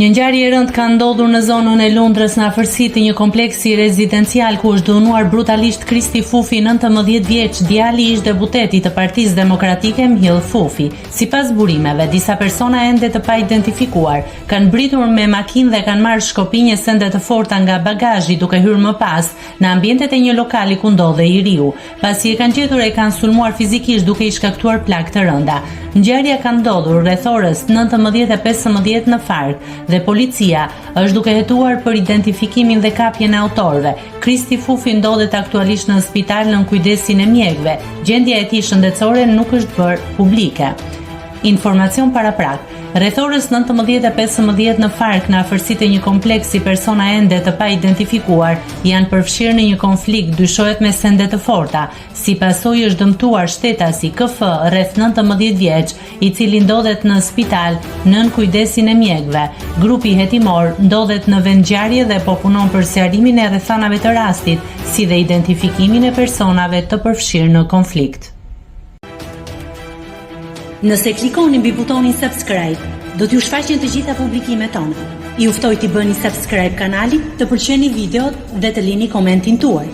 Një ngjarje e rëndë ka ndodhur në zonën e Lundrës në afërsi të një kompleksi rezidencial ku është dënuar brutalisht Kristi Fufi, 19 vjeç, djali ish deputeti të Partisë Demokratike Mhill Fufi. Sipas burimeve, disa persona ende të paidentifikuar kanë mbritur me makinë dhe kanë marrë shkopi një sende të forta nga bagazhi duke hyrë më pas në ambientet e një lokali ku ndodhej i riu. Pasi e kanë gjetur e kanë sulmuar fizikisht duke i shkaktuar plagë të rënda. Ngjarja ka ndodhur rreth orës 19:15 në Fark dhe policia është duke hetuar për identifikimin dhe kapjen e autorëve. Kristi Fufi ndodhet aktualisht në spital nën kujdesin e mjekëve. Gjendja e tij shëndetësore nuk është bërë publike. Informacion paraprak. Rreth orës 19:15 në Fark, në afërsitë e një kompleksi, persona ende të paidentifikuar janë përfshirë në një konflikt, dyshohet me sende të forta. Si pasojë është dëmtuar shtetasi KF, rreth 19 vjeç, i cili ndodhet në spital nën kujdesin e mjekëve. Grupi hetimor ndodhet në vend ngjarje dhe po punon për sqarimin e rrethanave të rastit, si dhe identifikimin e personave të përfshirë në konflikt. Nëse klikoni mbi butonin subscribe, do t'ju shfaqen të gjitha publikimet tona. Ju ftoj t'i bëni subscribe kanalit, të pëlqeni videot dhe të lini komentin tuaj.